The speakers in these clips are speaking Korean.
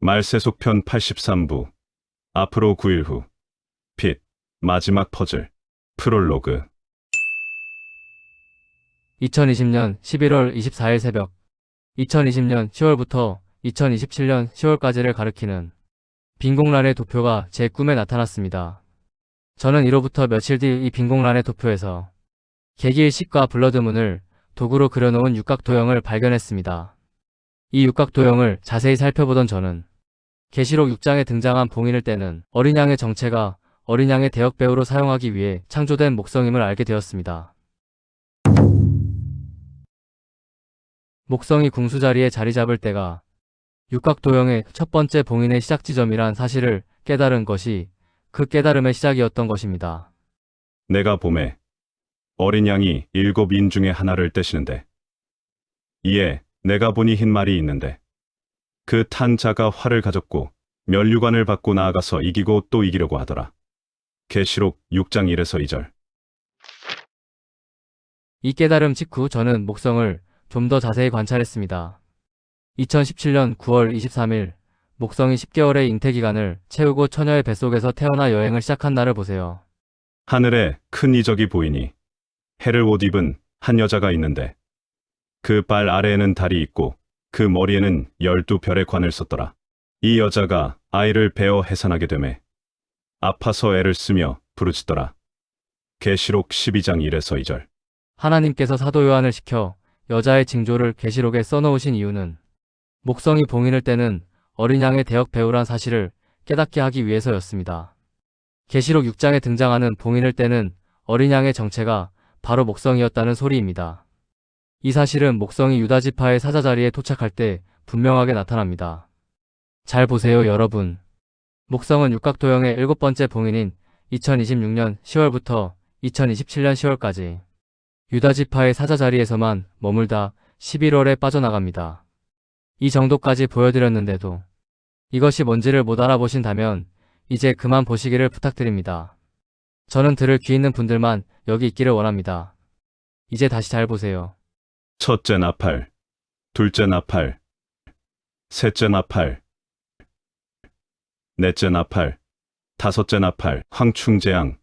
말세속편 83부. 앞으로 9일 후. 빛. 마지막 퍼즐. 프롤로그. 2020년 11월 24일 새벽, 2020년 10월부터 2027년 10월까지를 가리키는 빈공란의 도표가 제 꿈에 나타났습니다. 저는 이로부터 며칠 뒤 이 빈공란의 도표에서 개기일식과 블러드문을 도구로 그려놓은 육각도형을 발견했습니다. 이 육각도형을 자세히 살펴보던 저는 계시록 6장에 등장한 봉인을 떼는 어린 양의 정체가 어린 양의 대역배우로 사용하기 위해 창조된 목성임을 알게 되었습니다. 목성이 궁수 자리에 자리 잡을 때가 육각도형의 첫 번째 봉인의 시작 지점이란 사실을 깨달은 것이 그 깨달음의 시작이었던 것입니다. 내가 봄에 어린 양이 7인 중에 하나를 떼시는데, 이에 내가 보니 흰 말이 있는데, 그 탄 자가 활을 가졌고 면류관을 받고 나아가서 이기고 또 이기려고 하더라. 계시록 6장 1에서 2절. 이 깨달음 직후 저는 목성을 좀 더 자세히 관찰했습니다. 2017년 9월 23일, 목성이 10개월의 잉태기간을 채우고 처녀의 뱃속에서 태어나 여행을 시작한 날을 보세요. 하늘에 큰 이적이 보이니 해를 옷 입은 한 여자가 있는데, 그 발 아래에는 달이 있고 그 머리에는 12별의 관을 썼더라. 이 여자가 아이를 베어 해산하게 되매 아파서 애를 쓰며 부르짖더라. 계시록 12장 1에서 2절. 하나님께서 사도 요한을 시켜 여자의 징조를 계시록에 써놓으신 이유는 목성이 봉인을 떼는 어린 양의 대역 배우란 사실을 깨닫게 하기 위해서였습니다. 계시록 6장에 등장하는 봉인을 떼는 어린 양의 정체가 바로 목성이었다는 소리입니다. 이 사실은 목성이 유다지파의 사자 자리에 도착할 때 분명하게 나타납니다. 잘 보세요, 여러분. 목성은 육각도형의 7번째 봉인인 2026년 10월부터 2027년 10월까지 유다지파의 사자 자리에서만 머물다 11월에 빠져나갑니다. 이 정도까지 보여드렸는데도 이것이 뭔지를 못 알아보신다면 이제 그만 보시기를 부탁드립니다. 저는 들을 귀 있는 분들만 여기 있기를 원합니다. 이제 다시 잘 보세요. 첫째 나팔, 둘째 나팔, 셋째 나팔, 넷째 나팔, 다섯째 나팔, 황충재앙.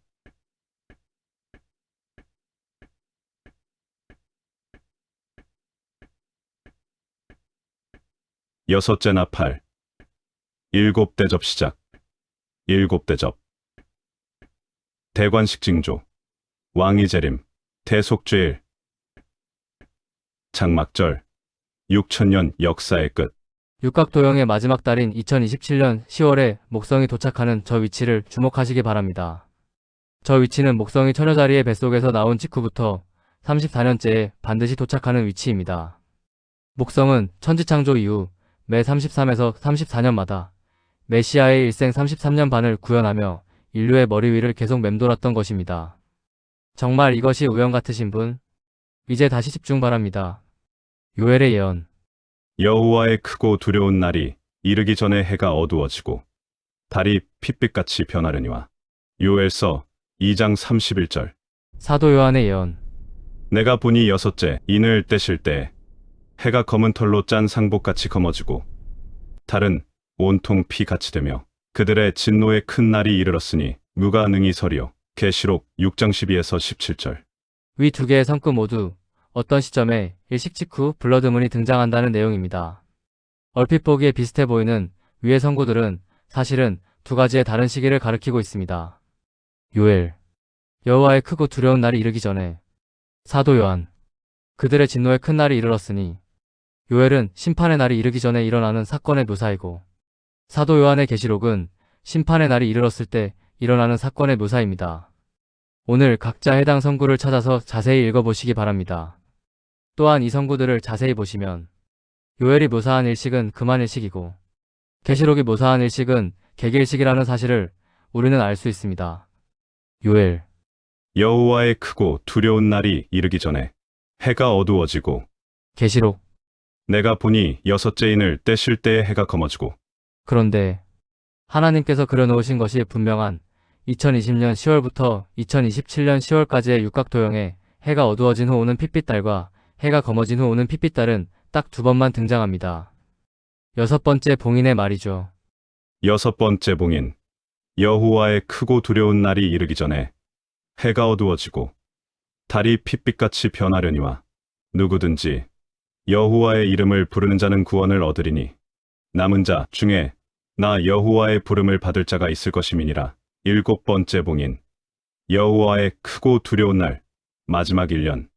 여섯째 나팔, 7대접 시작. 7대접. 대관식 징조, 왕이 재림, 대속죄일, 장막절, 6천년 역사의 끝. 육각도형의 마지막 달인 2027년 10월에 목성이 도착하는 저 위치를 주목하시기 바랍니다. 저 위치는 목성이 처녀 자리의 뱃속에서 나온 직후부터 34년째에 반드시 도착하는 위치입니다. 목성은 천지창조 이후 매 33에서 34년마다 메시아의 일생 33년 반을 구현하며 인류의 머리 위를 계속 맴돌았던 것입니다. 정말 이것이 우연 같으신 분? 이제 다시 집중 바랍니다. 요엘의 예언. 여호와의 크고 두려운 날이 이르기 전에 해가 어두워지고 달이 핏빛같이 변하려니와. 요엘서 2장 31절. 사도 요한의 예언. 내가 보니 여섯째 인을 떼실 때 해가 검은 털로 짠 상복같이 검어지고 달은 온통 피같이 되며 그들의 진노의 큰 날이 이르렀으니 누가 능히 서리요. 계시록 6장 12에서 17절. 위 두 개의 성구 모두 어떤 시점에 일식 직후 블러드문이 등장한다는 내용입니다. 얼핏 보기에 비슷해 보이는 위의 성구들은 사실은 두 가지의 다른 시기를 가리키고 있습니다. 요엘. 여호와의 크고 두려운 날이 이르기 전에. 사도 요한. 그들의 진노의 큰 날이 이르렀으니. 요엘은 심판의 날이 이르기 전에 일어나는 사건의 묘사이고, 사도 요한의 계시록은 심판의 날이 이르렀을 때 일어나는 사건의 묘사입니다. 오늘 각자 해당 성구를 찾아서 자세히 읽어보시기 바랍니다. 또한 이 성구들을 자세히 보시면 요엘이 묘사한 일식은 금한 일식이고 계시록이 묘사한 일식은 개기일식이라는 사실을 우리는 알 수 있습니다. 요엘. 여호와의 크고 두려운 날이 이르기 전에 해가 어두워지고 계시록. 내가 보니 여섯째 인을 떼실 때에 해가 검어지고. 그런데 하나님께서 그려놓으신 것이 분명한 2020년 10월부터 2027년 10월까지의 육각도형에 해가 어두워진 후 오는 핏빛달과 해가 검어진 후 오는 핏빛달은 딱 두 번만 등장합니다. 여섯 번째 봉인의 말이죠. 여섯 번째 봉인. 여호와의 크고 두려운 날이 이르기 전에 해가 어두워지고 달이 핏빛같이 변하려니와 누구든지 여호와의 이름을 부르는 자는 구원을 얻으리니 남은 자 중에 나 여호와의 부름을 받을 자가 있을 것임이니라. 일곱 번째 봉인. 여호와의 크고 두려운 날 마지막 1년.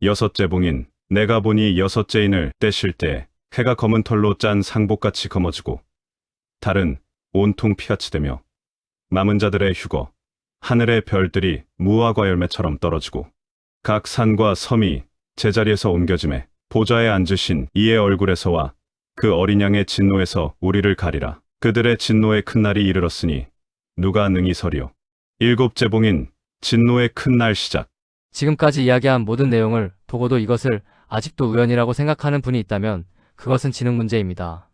여섯째 봉인. 내가 보니 여섯째 인을 떼실 때 해가 검은 털로 짠 상복같이 검어지고 달은 온통 피같이 되며 남은 자들의 휴거 하늘의 별들이 무화과 열매처럼 떨어지고 각 산과 섬이 제자리에서 옮겨짐에 보좌에 앉으신 이의 얼굴에서와 그 어린 양의 진노에서 우리를 가리라. 그들의 진노의 큰 날이 이르렀으니 누가 능히 서리요. 일곱째 봉인. 진노의 큰 날 시작. 지금까지 이야기한 모든 내용을 보고도 이것을 아직도 우연이라고 생각하는 분이 있다면 그것은 지능 문제입니다.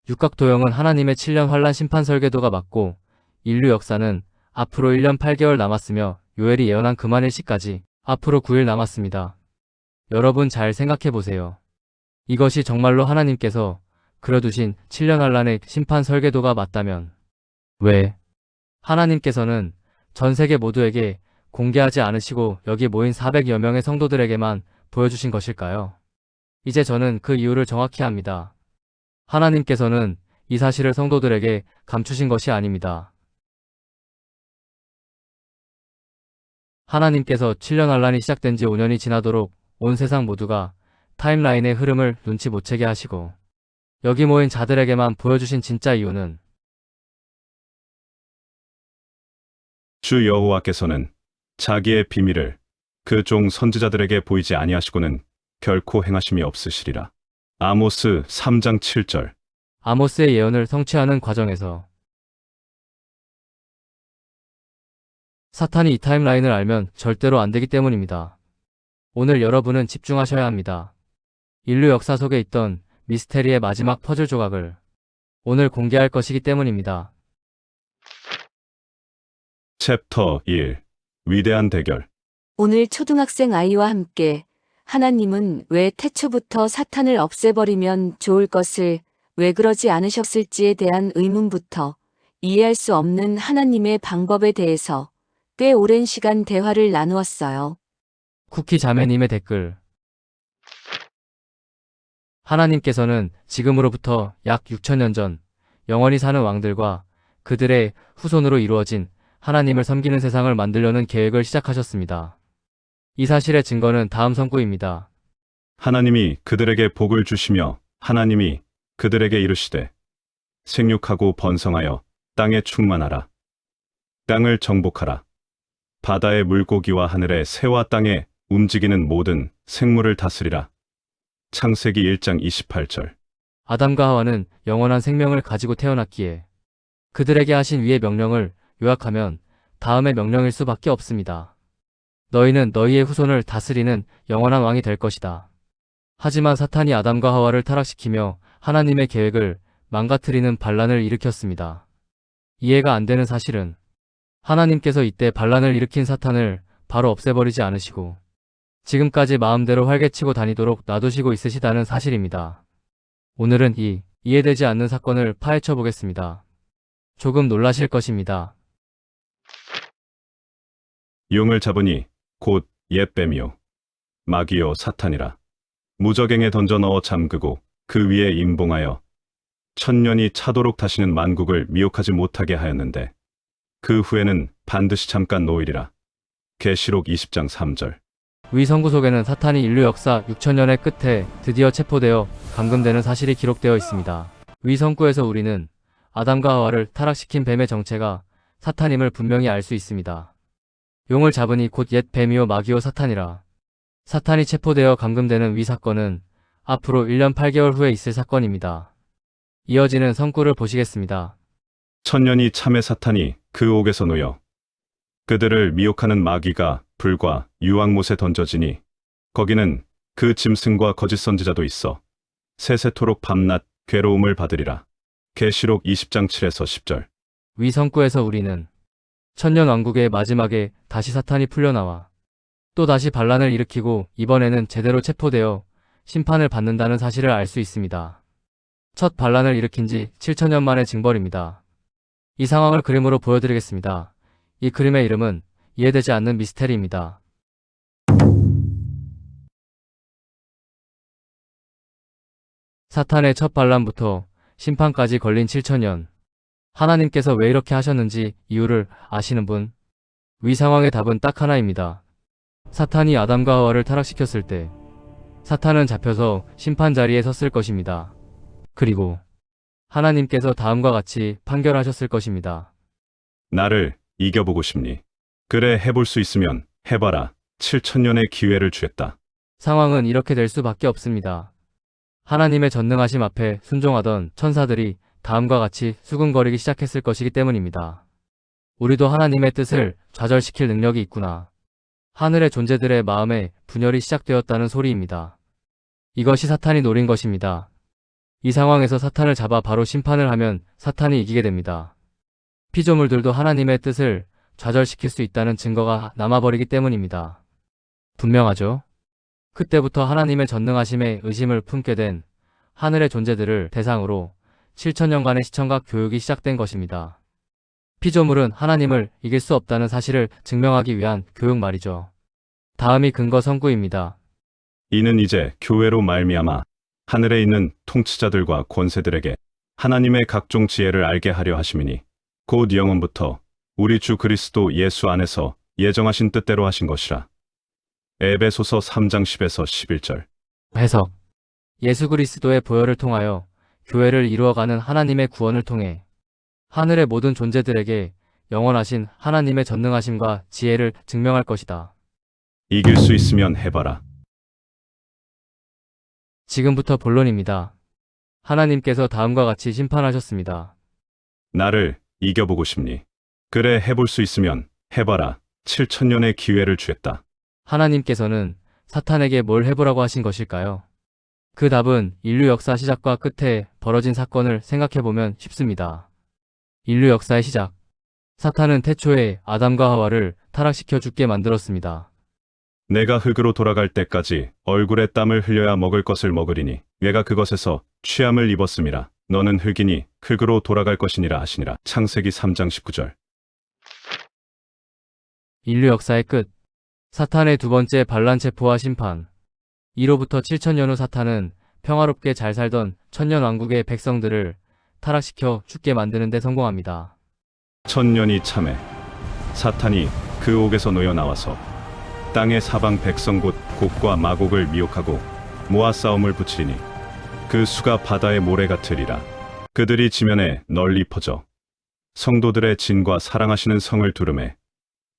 육각도형은 하나님의 7년 환란 심판 설계도가 맞고 인류 역사는 앞으로 1년 8개월 남았으며 요엘이 예언한 그만일 시까지 앞으로 9일 남았습니다. 여러분 잘 생각해 보세요. 이것이 정말로 하나님께서 그려두신 7년 환란의 심판 설계도가 맞다면 왜 하나님께서는 전 세계 모두에게 공개하지 않으시고 여기 모인 400여 명의 성도들에게만 보여주신 것일까요? 이제 저는 그 이유를 정확히 압니다. 하나님께서는 이 사실을 성도들에게 감추신 것이 아닙니다. 하나님께서 7년 환란이 시작된 지 5년이 지나도록 온 세상 모두가 타임라인의 흐름을 눈치 못 채게 하시고 여기 모인 자들에게만 보여주신 진짜 이유는 주 여호와께서는 자기의 비밀을 그 종 선지자들에게 보이지 아니하시고는 결코 행하심이 없으시리라. 아모스 3장 7절. 아모스의 예언을 성취하는 과정에서 사탄이 이 타임라인을 알면 절대로 안 되기 때문입니다. 오늘 여러분은 집중하셔야 합니다. 인류 역사 속에 있던 미스테리의 마지막 퍼즐 조각을 오늘 공개할 것이기 때문입니다. 챕터 1. 위대한 대결. 오늘 초등학생 아이와 함께 하나님은 왜 태초부터 사탄을 없애버리면 좋을 것을 왜 그러지 않으셨을지에 대한 의문부터 이해할 수 없는 하나님의 방법에 대해서 꽤 오랜 시간 대화를 나누었어요. 쿠키 자매님의 댓글. 하나님께서는 지금으로부터 약 6천년 전 영원히 사는 왕들과 그들의 후손으로 이루어진 하나님을 섬기는 세상을 만들려는 계획을 시작하셨습니다. 이 사실의 증거는 다음 선구입니다. 하나님이 그들에게 복을 주시며 하나님이 그들에게 이르시되 생육하고 번성하여 땅에 충만하라. 땅을 정복하라. 바다의 물고기와 하늘의 새와 땅에 움직이는 모든 생물을 다스리라. 창세기 1장 28절. 아담과 하와는 영원한 생명을 가지고 태어났기에 그들에게 하신 위의 명령을 요약하면 다음의 명령일 수밖에 없습니다. 너희는 너희의 후손을 다스리는 영원한 왕이 될 것이다. 하지만 사탄이 아담과 하와를 타락시키며 하나님의 계획을 망가뜨리는 반란을 일으켰습니다. 이해가 안 되는 사실은 하나님께서 이때 반란을 일으킨 사탄을 바로 없애버리지 않으시고 지금까지 마음대로 활개치고 다니도록 놔두시고 있으시다는 사실입니다. 오늘은 이 이해되지 않는 사건을 파헤쳐 보겠습니다. 조금 놀라실 것입니다. 용을 잡으니 곧 옛뱀이요 마귀요 사탄이라. 무저갱에 던져 넣어 잠그고 그 위에 임봉하여 천년이 차도록 다시는 만국을 미혹하지 못하게 하였는데 그 후에는 반드시 잠깐 놓이리라. 계시록 20장 3절. 위 선구 속에는 사탄이 인류 역사 6천년의 끝에 드디어 체포되어 감금되는 사실이 기록되어 있습니다. 위 선구에서 우리는 아담과 하와를 타락시킨 뱀의 정체가 사탄임을 분명히 알 수 있습니다. 용을 잡으니 곧 옛 뱀이요 마귀요 사탄이라. 사탄이 체포되어 감금되는 위 사건은 앞으로 1년 8개월 후에 있을 사건입니다. 이어지는 선구를 보시겠습니다. 천년이 참의 사탄이 그 옥에서 놓여 그들을 미혹하는 마귀가 불과 유황못에 던져지니 거기는 그 짐승과 거짓 선지자도 있어 세세토록 밤낮 괴로움을 받으리라. 계시록 20장 7에서 10절. 위 선구에서 우리는 천년 왕국의 마지막에 다시 사탄이 풀려나와 또 다시 반란을 일으키고 이번에는 제대로 체포되어 심판을 받는다는 사실을 알 수 있습니다. 첫 반란을 일으킨 지 7천년 만의 징벌입니다. 이 상황을 그림으로 보여드리겠습니다. 이 그림의 이름은 이해되지 않는 미스테리입니다. 사탄의 첫 반란부터 심판까지 걸린 7천년. 하나님께서 왜 이렇게 하셨는지 이유를 아시는 분? 위 상황의 답은 딱 하나입니다. 사탄이 아담과 하와를 타락시켰을 때 사탄은 잡혀서 심판 자리에 섰을 것입니다. 그리고 하나님께서 다음과 같이 판결하셨을 것입니다. 나를 이겨보고 싶니? 그래, 해볼 수 있으면 해봐라. 7천년의 기회를 주겠다. 상황은 이렇게 될 수밖에 없습니다. 하나님의 전능하심 앞에 순종하던 천사들이 다음과 같이 수군거리기 시작했을 것이기 때문입니다. 우리도 하나님의 뜻을 좌절시킬 능력이 있구나. 하늘의 존재들의 마음에 분열이 시작되었다는 소리입니다. 이것이 사탄이 노린 것입니다. 이 상황에서 사탄을 잡아 바로 심판을 하면 사탄이 이기게 됩니다. 피조물들도 하나님의 뜻을 좌절시킬 수 있다는 증거가 남아버리기 때문입니다. 분명하죠? 그때부터 하나님의 전능하심에 의심을 품게 된 하늘의 존재들을 대상으로 7천년간의 시청과 교육이 시작된 것입니다. 피조물은 하나님을 이길 수 없다는 사실을 증명하기 위한 교육 말이죠. 다음이 근거 선구입니다. 이는 이제 교회로 말미암아 하늘에 있는 통치자들과 권세들에게 하나님의 각종 지혜를 알게 하려 하심이니 곧 영원부터 우리 주 그리스도 예수 안에서 예정하신 뜻대로 하신 것이라. 에베소서 3장 10에서 11절. 해석. 예수 그리스도의 보혈을 통하여 교회를 이루어가는 하나님의 구원을 통해 하늘의 모든 존재들에게 영원하신 하나님의 전능하심과 지혜를 증명할 것이다. 이길 수 있으면 해봐라. 지금부터 본론입니다. 하나님께서 다음과 같이 심판하셨습니다. 나를 이겨보고 싶니? 그래, 해볼 수 있으면 해봐라. 7천년의 기회를 주겠다. 하나님께서는 사탄에게 뭘 해보라고 하신 것일까요? 그 답은 인류 역사 시작과 끝에 벌어진 사건을 생각해보면 쉽습니다. 인류 역사의 시작. 사탄은 태초에 아담과 하와를 타락시켜 죽게 만들었습니다. 내가 흙으로 돌아갈 때까지 얼굴에 땀을 흘려야 먹을 것을 먹으리니 내가 그것에서 취함을 입었음이라. 너는 흙이니 흙으로 돌아갈 것이니라 하시니라. 창세기 3장 19절. 인류 역사의 끝. 사탄의 두 번째 반란 체포와 심판. 이로부터 7천년 후 사탄은 평화롭게 잘 살던 천년왕국의 백성들을 타락시켜 죽게 만드는 데 성공합니다. 천년이 참해 사탄이 그 옥에서 놓여 나와서 땅의 사방 백성 곧 곡과 마곡을 미혹하고 모아 싸움을 붙이니 그 수가 바다의 모래 같으리라. 그들이 지면에 널리 퍼져 성도들의 진과 사랑하시는 성을 두름에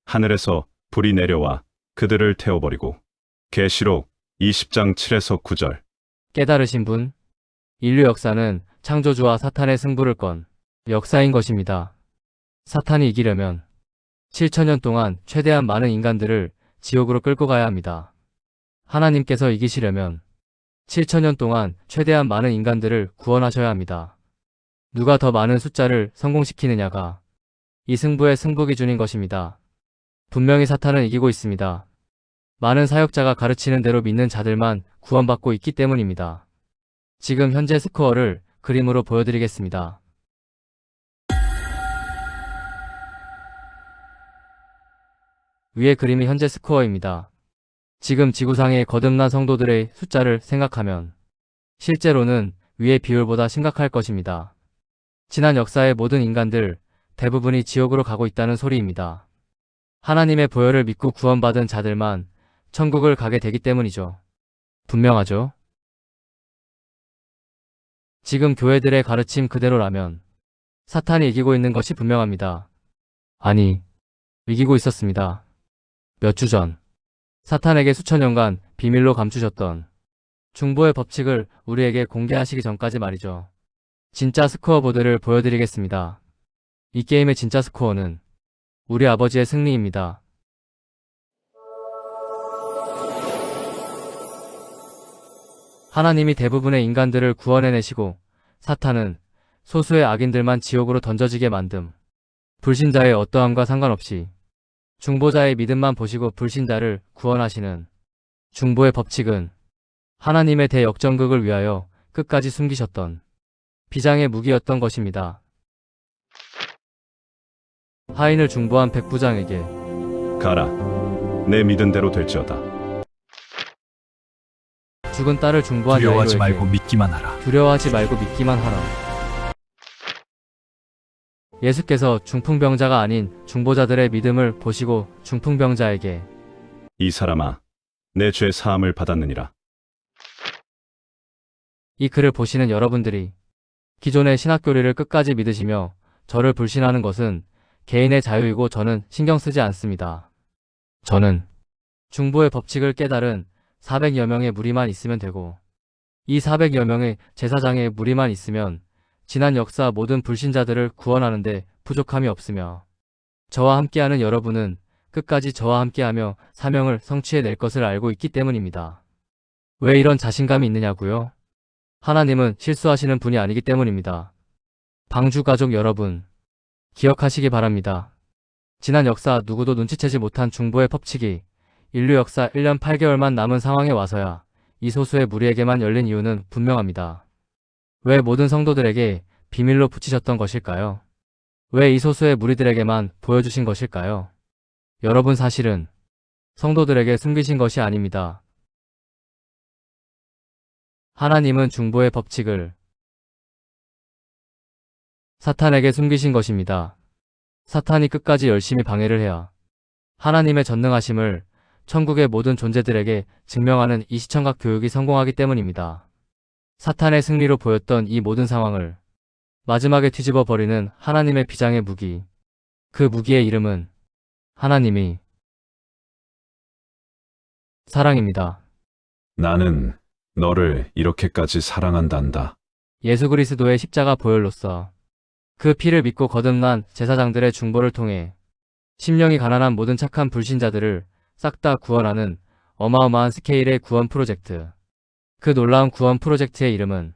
하늘에서 불이 내려와 그들을 태워버리고. 계시록 20장 7에서 9절. 깨달으신 분? 인류 역사는 창조주와 사탄의 승부를 건 역사인 것입니다. 사탄이 이기려면 7천년 동안 최대한 많은 인간들을 지옥으로 끌고 가야 합니다. 하나님께서 이기시려면 7천년 동안 최대한 많은 인간들을 구원하셔야 합니다. 누가 더 많은 숫자를 성공시키느냐가 이 승부의 승부기준인 것입니다. 분명히 사탄은 이기고 있습니다. 많은 사역자가 가르치는 대로 믿는 자들만 구원받고 있기 때문입니다. 지금 현재 스코어를 그림으로 보여드리겠습니다. 위의 그림이 현재 스코어입니다. 지금 지구상의 거듭난 성도들의 숫자를 생각하면 실제로는 위의 비율보다 심각할 것입니다. 지난 역사의 모든 인간들 대부분이 지옥으로 가고 있다는 소리입니다. 하나님의 보혈을 믿고 구원받은 자들만 천국을 가게 되기 때문이죠. 분명하죠? 지금 교회들의 가르침 그대로라면 사탄이 이기고 있는 것이 분명합니다. 아니, 이기고 있었습니다. 몇 주 전, 사탄에게 수천 년간 비밀로 감추셨던 중보의 법칙을 우리에게 공개하시기 전까지 말이죠. 진짜 스코어 보드를 보여드리겠습니다. 이 게임의 진짜 스코어는 우리 아버지의 승리입니다. 하나님이 대부분의 인간들을 구원해내시고 사탄은 소수의 악인들만 지옥으로 던져지게 만듦. 불신자의 어떠함과 상관없이 중보자의 믿음만 보시고 불신자를 구원하시는 중보의 법칙은 하나님의 대역전극을 위하여 끝까지 숨기셨던 비장의 무기였던 것입니다. 하인을 중보한 백부장에게 가라. 내 믿은 대로 될지어다. 죽은 딸을 중보한 두려워하지 야이로에게 말고 믿기만 하라. 두려워하지 말고 믿기만 하라. 예수께서 중풍병자가 아닌 중보자들의 믿음을 보시고 중풍병자에게 이 사람아, 내 죄 사함을 받았느니라. 이 글을 보시는 여러분들이 기존의 신학교리를 끝까지 믿으시며 저를 불신하는 것은 개인의 자유이고 저는 신경 쓰지 않습니다. 저는 중보의 법칙을 깨달은 400여 명의 무리만 있으면 되고 이 400여 명의 제사장의 무리만 있으면 지난 역사 모든 불신자들을 구원하는데 부족함이 없으며 저와 함께하는 여러분은 끝까지 저와 함께하며 사명을 성취해낼 것을 알고 있기 때문입니다. 왜 이런 자신감이 있느냐고요? 하나님은 실수하시는 분이 아니기 때문입니다. 방주 가족 여러분, 기억하시기 바랍니다. 지난 역사 누구도 눈치채지 못한 중보의 법칙이 인류 역사 1년 8개월만 남은 상황에 와서야 이 소수의 무리에게만 열린 이유는 분명합니다. 왜 모든 성도들에게 비밀로 붙이셨던 것일까요? 왜 이 소수의 무리들에게만 보여주신 것일까요? 여러분 사실은 성도들에게 숨기신 것이 아닙니다. 하나님은 중보의 법칙을 사탄에게 숨기신 것입니다. 사탄이 끝까지 열심히 방해를 해야 하나님의 전능하심을 천국의 모든 존재들에게 증명하는 이 시청각 교육이 성공하기 때문입니다. 사탄의 승리로 보였던 이 모든 상황을 마지막에 뒤집어 버리는 하나님의 비장의 무기. 그 무기의 이름은 하나님이 사랑입니다. 나는 너를 이렇게까지 사랑한단다. 예수 그리스도의 십자가 보혈로서 그 피를 믿고 거듭난 제사장들의 중보를 통해 심령이 가난한 모든 착한 불신자들을 싹 다 구원하는 어마어마한 스케일의 구원 프로젝트. 그 놀라운 구원 프로젝트의 이름은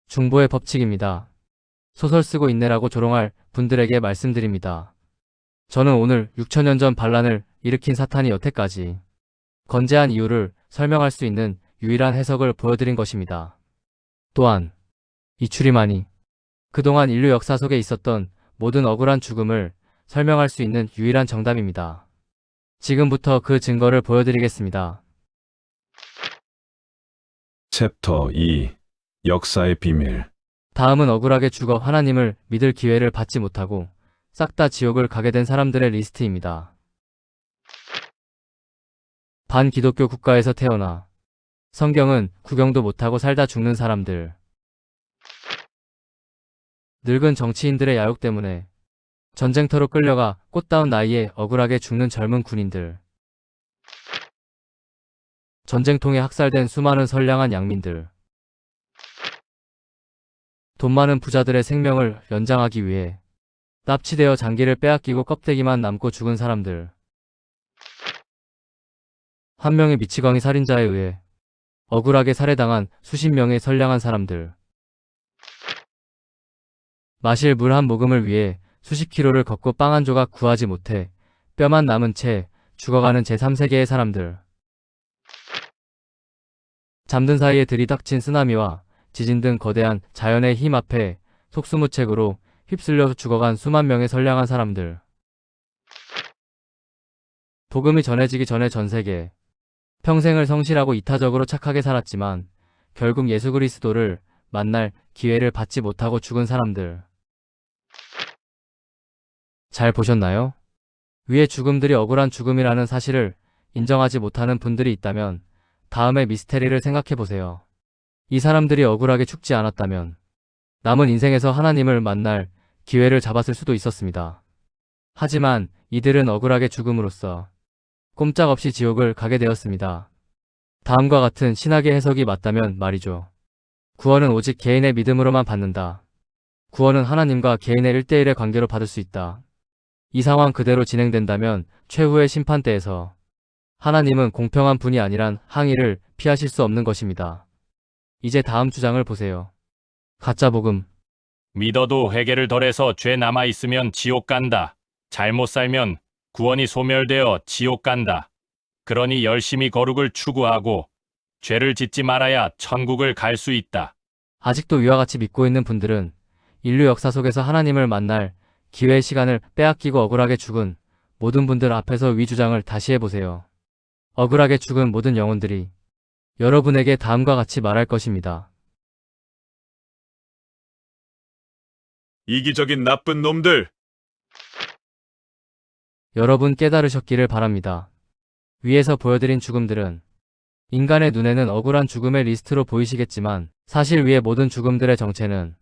중보의 법칙입니다. 소설 쓰고 있네라고 조롱할 분들에게 말씀드립니다. 저는 오늘 6천년 전 반란을 일으킨 사탄이 여태까지 건재한 이유를 설명할 수 있는 유일한 해석을 보여드린 것입니다. 또한 이 추리만이 그동안 인류 역사 속에 있었던 모든 억울한 죽음을 설명할 수 있는 유일한 정답입니다. 지금부터 그 증거를 보여드리겠습니다. 챕터 2 역사의 비밀. 다음은 억울하게 죽어 하나님을 믿을 기회를 받지 못하고 싹 다 지옥을 가게 된 사람들의 리스트입니다. 반기독교 국가에서 태어나 성경은 구경도 못하고 살다 죽는 사람들. 늙은 정치인들의 야욕 때문에 전쟁터로 끌려가 꽃다운 나이에 억울하게 죽는 젊은 군인들. 전쟁통에 학살된 수많은 선량한 양민들. 돈 많은 부자들의 생명을 연장하기 위해 납치되어 장기를 빼앗기고 껍데기만 남고 죽은 사람들. 한 명의 미치광이 살인자에 의해 억울하게 살해당한 수십 명의 선량한 사람들. 마실 물 한 모금을 위해 수십 킬로를 걷고 빵 한 조각 구하지 못해 뼈만 남은 채 죽어가는 제3세계의 사람들. 잠든 사이에 들이닥친 쓰나미와 지진 등 거대한 자연의 힘 앞에 속수무책으로 휩쓸려 죽어간 수만 명의 선량한 사람들. 복음이 전해지기 전에 전 세계 평생을 성실하고 이타적으로 착하게 살았지만 결국 예수 그리스도를 만날 기회를 받지 못하고 죽은 사람들. 잘 보셨나요? 위의 죽음들이 억울한 죽음이라는 사실을 인정하지 못하는 분들이 있다면 다음의 미스테리를 생각해보세요. 이 사람들이 억울하게 죽지 않았다면 남은 인생에서 하나님을 만날 기회를 잡았을 수도 있었습니다. 하지만 이들은 억울하게 죽음으로써 꼼짝없이 지옥을 가게 되었습니다. 다음과 같은 신학의 해석이 맞다면 말이죠. 구원은 오직 개인의 믿음으로만 받는다. 구원은 하나님과 개인의 1대1의 관계로 받을 수 있다. 이 상황 그대로 진행된다면 최후의 심판대에서 하나님은 공평한 분이 아니란 항의를 피하실 수 없는 것입니다. 이제 다음 주장을 보세요. 가짜 복음. 믿어도 회개를 덜해서 죄 남아있으면 지옥 간다. 잘못 살면 구원이 소멸되어 지옥 간다. 그러니 열심히 거룩을 추구하고 죄를 짓지 말아야 천국을 갈 수 있다. 아직도 위와 같이 믿고 있는 분들은 인류 역사 속에서 하나님을 만날 기회의 시간을 빼앗기고 억울하게 죽은 모든 분들 앞에서 위 주장을 다시 해보세요. 억울하게 죽은 모든 영혼들이 여러분에게 다음과 같이 말할 것입니다. 이기적인 나쁜 놈들! 여러분 깨달으셨기를 바랍니다. 위에서 보여드린 죽음들은 인간의 눈에는 억울한 죽음의 리스트로 보이시겠지만 사실 위의 모든 죽음들의 정체는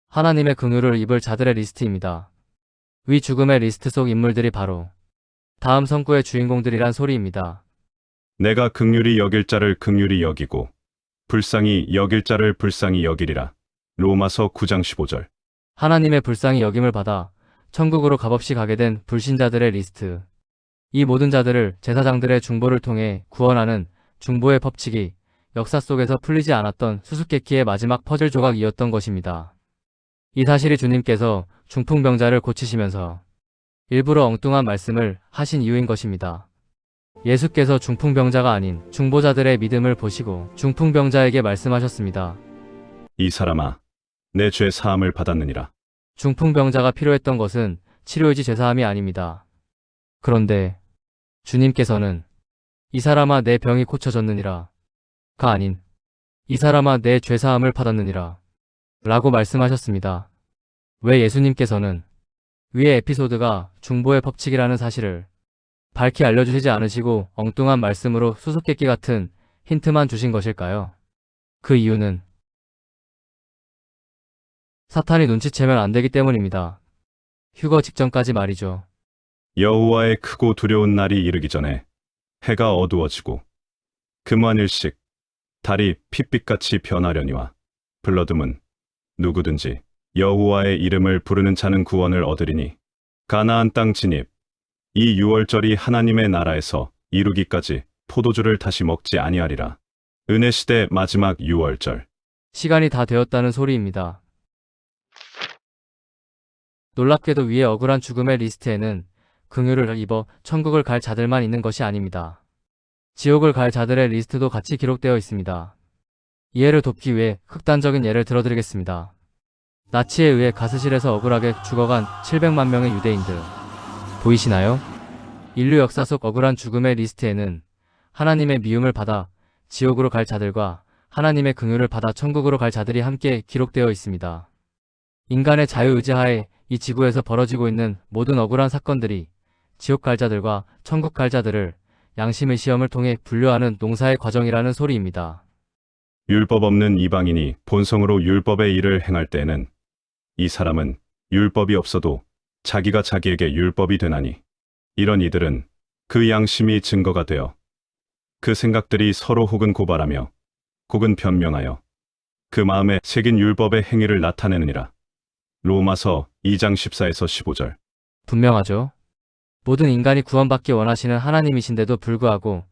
하나님의 긍휼을 입을 자들의 리스트입니다. 위 죽음의 리스트 속 인물들이 바로 다음 성구의 주인공들이란 소리입니다. 내가 긍휼히 여길 자를 긍휼히 여기고 불쌍히 여길 자를 불쌍히 여기리라. 로마서 9장 15절. 하나님의 불쌍히 여김을 받아 천국으로 값없이 가게 된 불신자들의 리스트. 이 모든 자들을 제사장들의 중보를 통해 구원하는 중보의 법칙이 역사 속에서 풀리지 않았던 수수께끼의 마지막 퍼즐 조각이었던 것입니다. 이 사실이 주님께서 중풍병자를 고치시면서 일부러 엉뚱한 말씀을 하신 이유인 것입니다. 예수께서 중풍병자가 아닌 중보자들의 믿음을 보시고 중풍병자에게 말씀하셨습니다. 이 사람아, 내 죄 사함을 받았느니라. 중풍병자가 필요했던 것은 치료이지 죄사함이 아닙니다. 그런데 주님께서는 이 사람아 내 병이 고쳐졌느니라 가 아닌 이 사람아 내 죄사함을 받았느니라 라고 말씀하셨습니다. 왜 예수님께서는 위의 에피소드가 중보의 법칙이라는 사실을 밝히 알려주시지 않으시고 엉뚱한 말씀으로 수수께끼 같은 힌트만 주신 것일까요? 그 이유는 사탄이 눈치채면 안 되기 때문입니다. 휴거 직전까지 말이죠. 여호와의 크고 두려운 날이 이르기 전에 해가 어두워지고 금환일씩 달이 핏빛같이 변하려니와 블러듬은 누구든지 여호와의 이름을 부르는 자는 구원을 얻으리니 가나안 땅 진입. 이 유월절이 하나님의 나라에서 이루기까지 포도주를 다시 먹지 아니하리라. 은혜 시대 마지막 유월절. 시간이 다 되었다는 소리입니다. 놀랍게도 위의 억울한 죽음의 리스트에는 긍휼을 입어 천국을 갈 자들만 있는 것이 아닙니다. 지옥을 갈 자들의 리스트도 같이 기록되어 있습니다. 이해를 돕기 위해 극단적인 예를 들어드리겠습니다. 나치에 의해 가스실에서 억울하게 죽어간 700만 명의 유대인들. 보이시나요? 인류 역사 속 억울한 죽음의 리스트에는 하나님의 미움을 받아 지옥으로 갈 자들과 하나님의 긍휼을 받아 천국으로 갈 자들이 함께 기록되어 있습니다. 인간의 자유의지하에 이 지구에서 벌어지고 있는 모든 억울한 사건들이 지옥 갈 자들과 천국 갈 자들을 양심의 시험을 통해 분류하는 농사의 과정이라는 소리입니다. 율법 없는 이방인이 본성으로 율법의 일을 행할 때에는 이 사람은 율법이 없어도 자기가 자기에게 율법이 되나니 이런 이들은 그 양심이 증거가 되어 그 생각들이 서로 혹은 고발하며 혹은 변명하여 그 마음에 새긴 율법의 행위를 나타내느니라. 로마서 2장 14에서 15절. 분명하죠. 모든 인간이 구원받기 원하시는 하나님이신데도 불구하고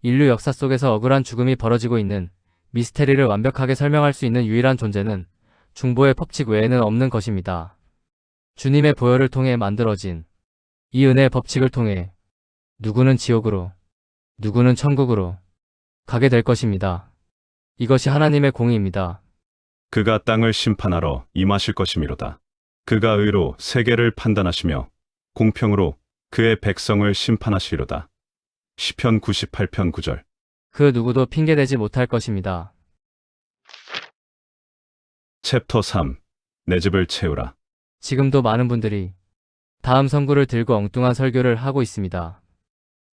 인류 역사 속에서 억울한 죽음이 벌어지고 있는 미스테리를 완벽하게 설명할 수 있는 유일한 존재는 중보의 법칙 외에는 없는 것입니다. 주님의 보혈을 통해 만들어진 이 은혜의 법칙을 통해 누구는 지옥으로, 누구는 천국으로 가게 될 것입니다. 이것이 하나님의 공의입니다. 그가 땅을 심판하러 임하실 것이미로다. 그가 의로 세계를 판단하시며 공평으로 그의 백성을 심판하시리로다. 시편 98편 9절. 그 누구도 핑계대지 못할 것입니다. 챕터 3. 내 집을 채우라. 지금도 많은 분들이 다음 성구를 들고 엉뚱한 설교를 하고 있습니다.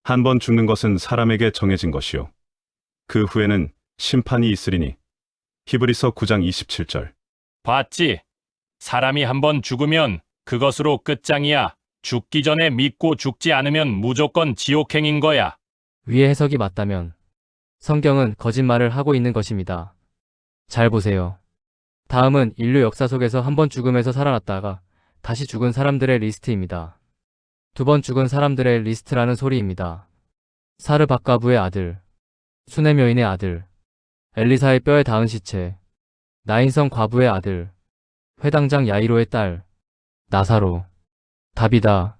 한 번 죽는 것은 사람에게 정해진 것이요. 그 후에는 심판이 있으리니. 히브리서 9장 27절. 봤지? 사람이 한번 죽으면 그것으로 끝장이야. 죽기 전에 믿고 죽지 않으면 무조건 지옥행인 거야. 위의 해석이 맞다면 성경은 거짓말을 하고 있는 것입니다. 잘 보세요. 다음은 인류 역사 속에서 한 번 죽음에서 살아났다가 다시 죽은 사람들의 리스트입니다. 두 번 죽은 사람들의 리스트라는 소리입니다. 사르밧가부의 아들, 수네묘인의 아들, 엘리사의 뼈에 닿은 시체, 나인성 과부의 아들, 회당장 야이로의 딸, 나사로, 다비다,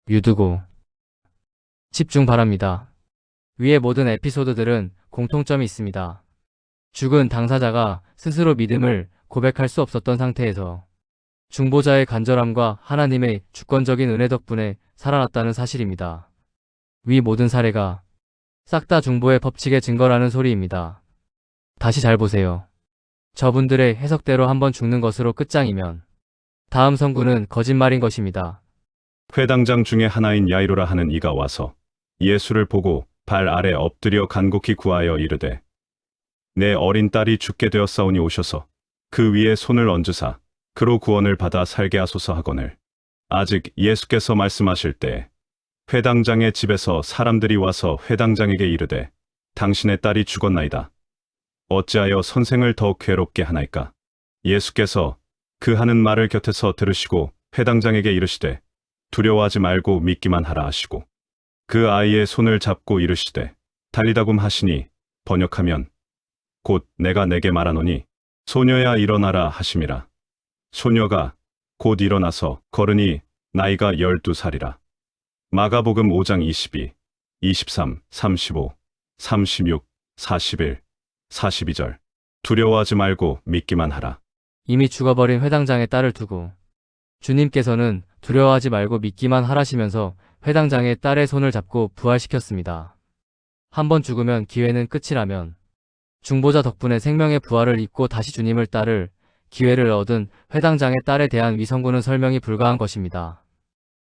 유드고. 집중 바랍니다. 위의 모든 에피소드들은 공통점이 있습니다. 죽은 당사자가 스스로 믿음을 고백할 수 없었던 상태에서 중보자의 간절함과 하나님의 주권적인 은혜 덕분에 살아났다는 사실입니다. 위 모든 사례가 싹 다 중보의 법칙의 증거라는 소리입니다. 다시 잘 보세요. 저분들의 해석대로 한번 죽는 것으로 끝장이면 다음 선구는 거짓말인 것입니다. 회당장 중에 하나인 야이로라 하는 이가 와서 예수를 보고 발 아래 엎드려 간곡히 구하여 이르되 내 어린 딸이 죽게 되었사오니 오셔서 그 위에 손을 얹으사 그로 구원을 받아 살게 하소서 하거늘. 아직 예수께서 말씀하실 때 회당장의 집에서 사람들이 와서 회당장에게 이르되 당신의 딸이 죽었나이다. 어찌하여 선생을 더욱 괴롭게 하나이까? 예수께서 그 하는 말을 곁에서 들으시고 회당장에게 이르시되 두려워하지 말고 믿기만 하라 하시고 그 아이의 손을 잡고 이르시되 달리다굼 하시니 번역하면 곧 내가 내게 말하노니 소녀야 일어나라 하심이라. 소녀가 곧 일어나서 걸으니 나이가 12살이라. 마가복음 5장 22, 23, 35, 36, 41, 42절. 두려워하지 말고 믿기만 하라. 이미 죽어버린 회당장의 딸을 두고 주님께서는 두려워하지 말고 믿기만 하라시면서 회당장의 딸의 손을 잡고 부활시켰습니다. 한번 죽으면 기회는 끝이라면 중보자 덕분에 생명의 부활을 입고 다시 주님을 따를 기회를 얻은 회당장의 딸에 대한 위선구는 설명이 불가한 것입니다.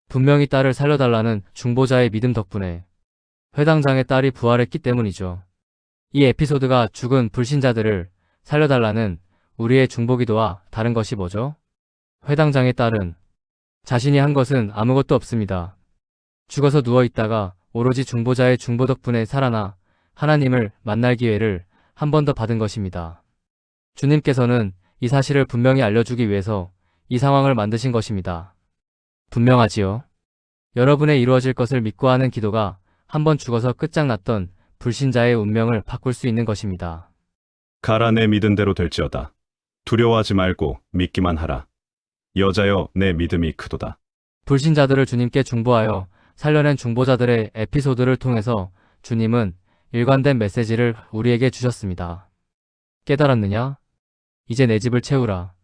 분명히 딸을 살려달라는 중보자의 믿음 덕분에 회당장의 딸이 부활했기 때문이죠. 이 에피소드가 죽은 불신자들을 살려달라는 우리의 중보기도와 다른 것이 뭐죠? 회당장의 딸은 자신이 한 것은 아무것도 없습니다. 죽어서 누워있다가 오로지 중보자의 중보 덕분에 살아나 하나님을 만날 기회를 한 번 더 받은 것입니다. 주님께서는 이 사실을 분명히 알려주기 위해서 이 상황을 만드신 것입니다. 분명하지요? 여러분의 이루어질 것을 믿고 하는 기도가 한 번 죽어서 끝장났던 불신자의 운명을 바꿀 수 있는 것입니다. 가라 내 믿은 대로 될지어다. 두려워하지 말고 믿기만 하라. 여자여 내 믿음이 크도다. 불신자들을 주님께 중보하여 살려낸 중보자들의 에피소드를 통해서 주님은 일관된 메시지를 우리에게 주셨습니다. 깨달았느냐? 이제 내 집을 채우라.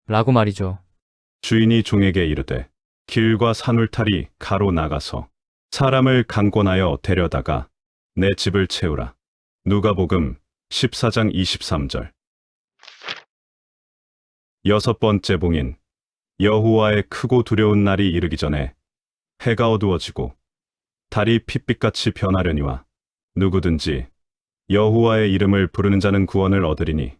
라고 말이죠. 주인이 종에게 이르되 길과 산울타리 가로 나가서 사람을 강권하여 데려다가 내 집을 채우라. 누가복음 14장 23절. 여섯 번째 봉인. 여호와의 크고 두려운 날이 이르기 전에 해가 어두워지고 달이 핏빛같이 변하려니와 누구든지 여호와의 이름을 부르는 자는 구원을 얻으리니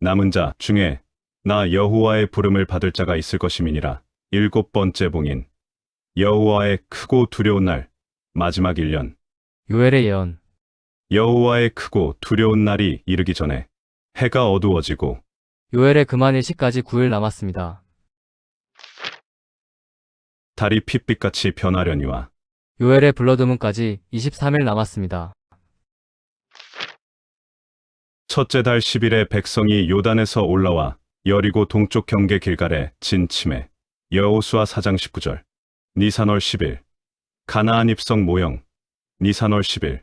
남은 자 중에 나 여호와의 부름을 받을 자가 있을 것임이니라. 일곱 번째 봉인. 여호와의 크고 두려운 날 마지막 1년. 요엘의 예언. 여호와의 크고 두려운 날이 이르기 전에 해가 어두워지고 요엘의 금한 일시까지 9일 남았습니다. 달이 핏빛같이 변하려니와 요엘의 블러드문까지 23일 남았습니다. 첫째 달 10일에 백성이 요단에서 올라와 여리고 동쪽 경계 길갈에 진침해. 여호수아 4장 19절. 니산월 10일. 가나안 입성 모형. 니산월 10일.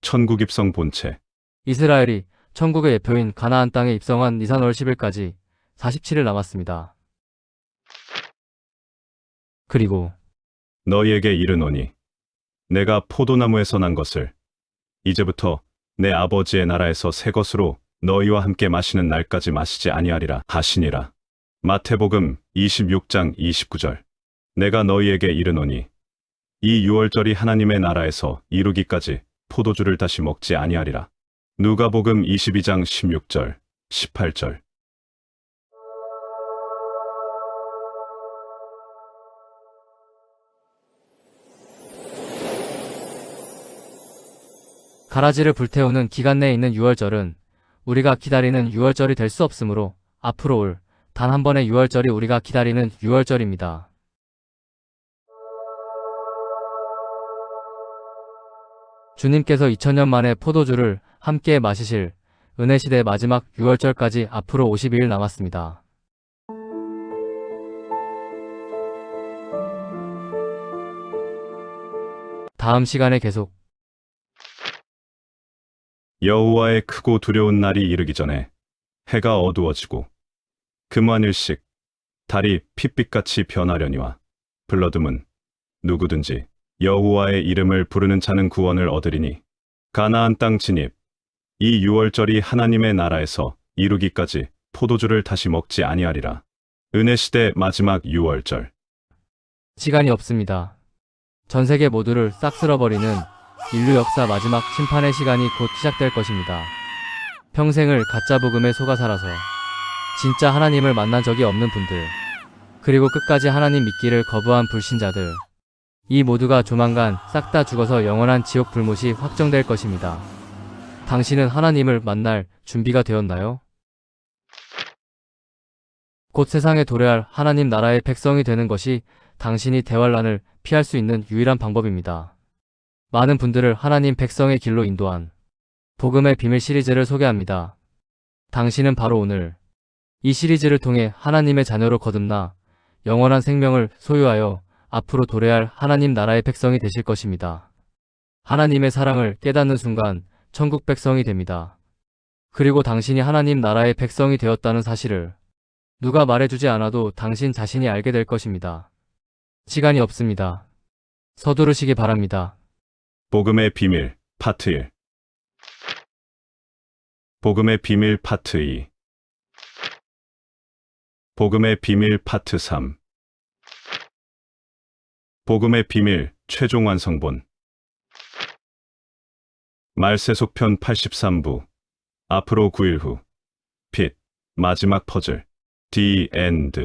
천국 입성 본체. 이스라엘이 천국의 예표인 가나안 땅에 입성한 니산월 10일까지 47일 남았습니다. 그리고 너희에게 이르노니 내가 포도나무에서 난 것을 이제부터 내 아버지의 나라에서 새 것으로 너희와 함께 마시는 날까지 마시지 아니하리라 하시니라. 마태복음 26장 29절. 내가 너희에게 이르노니 이 유월절이 하나님의 나라에서 이루기까지 포도주를 다시 먹지 아니하리라. 누가복음 22장 16절, 18절. 가라지를 불태우는 기간 내에 있는 유월절은 우리가 기다리는 유월절이 될 수 없으므로 앞으로 올 단 한 번의 유월절이 우리가 기다리는 유월절입니다. 주님께서 2000년 만에 포도주를 함께 마시실 은혜시대 마지막 유월절까지 앞으로 52일 남았습니다. 다음 시간에 계속 여호와의 크고 두려운 날이 이르기 전에 해가 어두워지고 금완일식, 달이 핏빛같이 변하려니와 블러드문, 누구든지 여호와의 이름을 부르는 자는 구원을 얻으리니 가나안 땅 진입. 이 유월절이 하나님의 나라에서 이루기까지 포도주를 다시 먹지 아니하리라. 은혜시대 마지막 유월절. 시간이 없습니다. 전 세계 모두를 싹 쓸어버리는 인류 역사 마지막 심판의 시간이 곧 시작될 것입니다. 평생을 가짜 복음에 속아 살아서 진짜 하나님을 만난 적이 없는 분들, 그리고 끝까지 하나님 믿기를 거부한 불신자들, 이 모두가 조만간 싹 다 죽어서 영원한 지옥 불못이 확정될 것입니다. 당신은 하나님을 만날 준비가 되었나요? 곧 세상에 도래할 하나님 나라의 백성이 되는 것이 당신이 대환란을 피할 수 있는 유일한 방법입니다. 많은 분들을 하나님 백성의 길로 인도한 복음의 비밀 시리즈를 소개합니다. 당신은 바로 오늘 이 시리즈를 통해 하나님의 자녀로 거듭나 영원한 생명을 소유하여 앞으로 도래할 하나님 나라의 백성이 되실 것입니다. 하나님의 사랑을 깨닫는 순간 천국 백성이 됩니다. 그리고 당신이 하나님 나라의 백성이 되었다는 사실을 누가 말해주지 않아도 당신 자신이 알게 될 것입니다. 시간이 없습니다. 서두르시기 바랍니다. 복음의 비밀 파트 1. 복음의 비밀 파트 2. 복음의 비밀 파트 3. 복음의 비밀 최종 완성본. 말세속편 83부. 앞으로 9일 후. 빛. 마지막 퍼즐. The End.